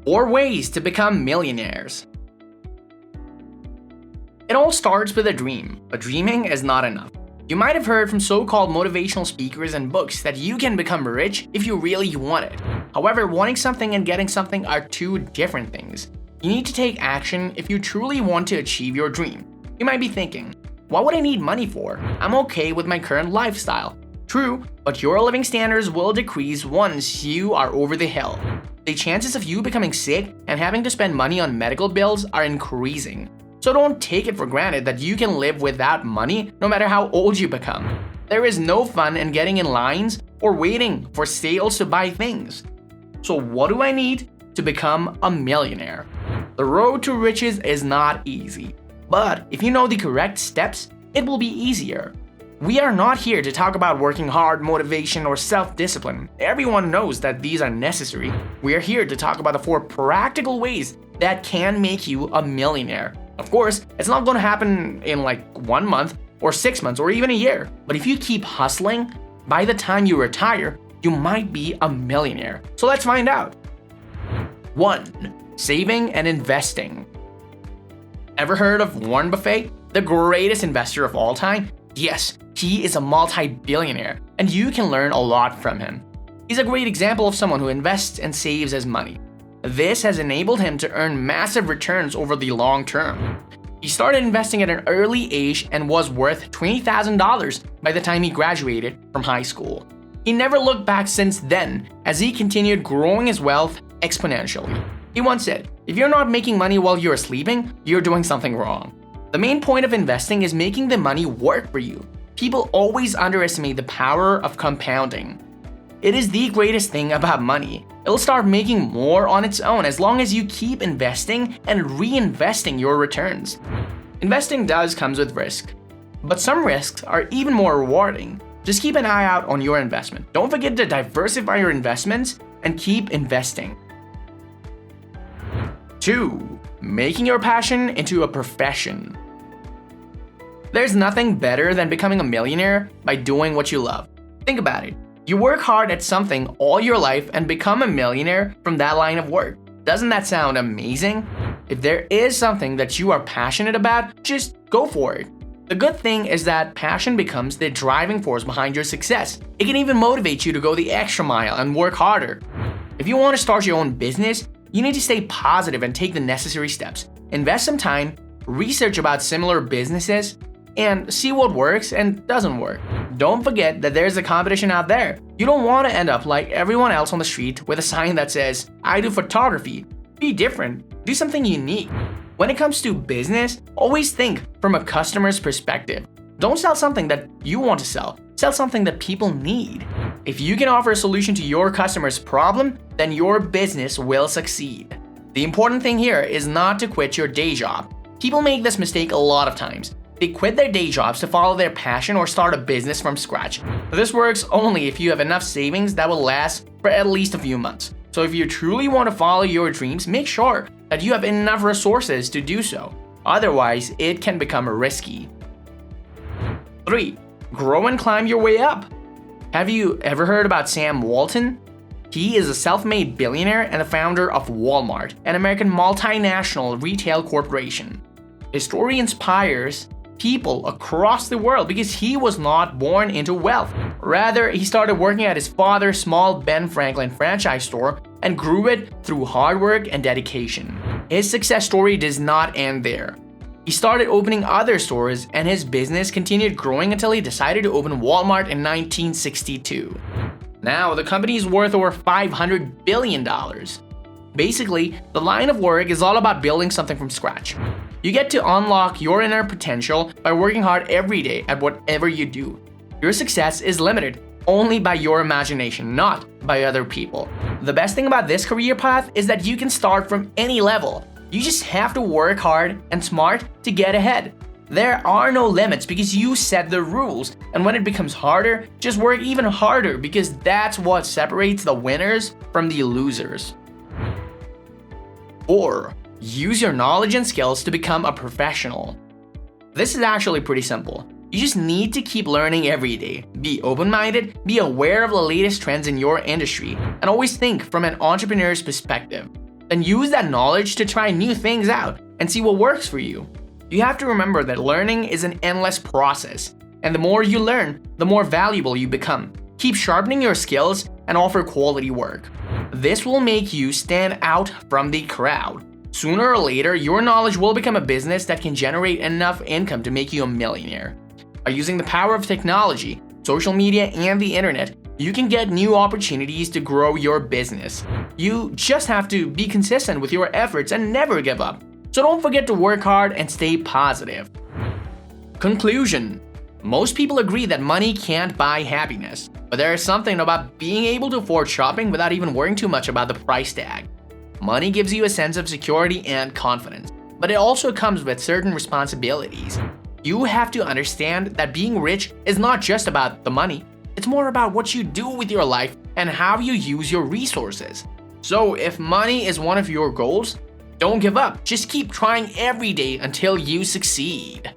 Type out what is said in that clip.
4 ways to become millionaires. It all starts with a dream, but dreaming is not enough. You might have heard from so-called motivational speakers and books that you can become rich if you really want it. However, wanting something and getting something are two different things. You need to take action if you truly want to achieve your dream. You might be thinking, what would I need money for? I'm okay with my current lifestyle. True, but your living standards will decrease once you are over the hill. The chances of you becoming sick and having to spend money on medical bills are increasing. So don't take it for granted that you can live without money no matter how old you become. There is no fun in getting in lines or waiting for sales to buy things. So what do I need to become a millionaire? The road to riches is not easy, but if you know the correct steps, it will be easier. We are not here to talk about working hard, motivation, or self-discipline. Everyone knows that these are necessary. We are here to talk about the 4 practical ways that can make you a millionaire. Of course, it's not going to happen in like 1 month or 6 months or even a year. But if you keep hustling, by the time you retire, you might be a millionaire. So let's find out. 1. Saving and investing. Ever heard of Warren Buffett, the greatest investor of all time? Yes, he is a multi-billionaire, and you can learn a lot from him. He's a great example of someone who invests and saves his money. This has enabled him to earn massive returns over the long term. He started investing at an early age and was worth $20,000 by the time he graduated from high school. He never looked back since then, as he continued growing his wealth exponentially. He once said, "If you're not making money while you're sleeping, you're doing something wrong." The main point of investing is making the money work for you. People always underestimate the power of compounding. It is the greatest thing about money. It'll start making more on its own as long as you keep investing and reinvesting your returns. Investing does come with risk, but some risks are even more rewarding. Just keep an eye out on your investment. Don't forget to diversify your investments and keep investing. 2. Making your passion into a profession. There's nothing better than becoming a millionaire by doing what you love. Think about it. You work hard at something all your life and become a millionaire from that line of work. Doesn't that sound amazing? If there is something that you are passionate about, just go for it. The good thing is that passion becomes the driving force behind your success. It can even motivate you to go the extra mile and work harder. If you want to start your own business, you need to stay positive and take the necessary steps. Invest some time, research about similar businesses, and see what works and doesn't work. Don't forget that there's a competition out there. You don't want to end up like everyone else on the street with a sign that says, "I do photography." Be different. Do something unique. When it comes to business, always think from a customer's perspective. Don't sell something that you want to sell. Sell something that people need. If you can offer a solution to your customer's problem, then your business will succeed. The important thing here is not to quit your day job. People make this mistake a lot of times. They quit their day jobs to follow their passion or start a business from scratch. This works only if you have enough savings that will last for at least a few months. So if you truly want to follow your dreams, make sure that you have enough resources to do so. Otherwise, it can become risky. 3. Grow and climb your way up. Have you ever heard about Sam Walton? He is a self-made billionaire and the founder of Walmart, an American multinational retail corporation. His story inspires people across the world because he was not born into wealth. Rather, he started working at his father's small Ben Franklin franchise store and grew it through hard work and dedication. His success story does not end there. He started opening other stores and his business continued growing until he decided to open Walmart in 1962. Now, the company is worth over $500 billion. Basically, the line of work is all about building something from scratch. You get to unlock your inner potential by working hard every day at whatever you do. Your success is limited only by your imagination, not by other people. The best thing about this career path is that you can start from any level. You just have to work hard and smart to get ahead. There are no limits because you set the rules, and when it becomes harder, just work even harder because that's what separates the winners from the losers. 4. Use your knowledge and skills to become a professional. This is actually pretty simple. You just need to keep learning every day. Be open-minded, be aware of the latest trends in your industry, and always think from an entrepreneur's perspective. Then use that knowledge to try new things out and see what works for you. You have to remember that learning is an endless process, and the more you learn, the more valuable you become. Keep sharpening your skills and offer quality work. This will make you stand out from the crowd. Sooner or later, your knowledge will become a business that can generate enough income to make you a millionaire. By using the power of technology, social media, and the internet, you can get new opportunities to grow your business. You just have to be consistent with your efforts and never give up. So don't forget to work hard and stay positive. Conclusion. Most people agree that money can't buy happiness, but there is something about being able to afford shopping without even worrying too much about the price tag. Money gives you a sense of security and confidence, but it also comes with certain responsibilities. You have to understand that being rich is not just about the money, it's more about what you do with your life and how you use your resources. So if money is one of your goals, don't give up, just keep trying every day until you succeed.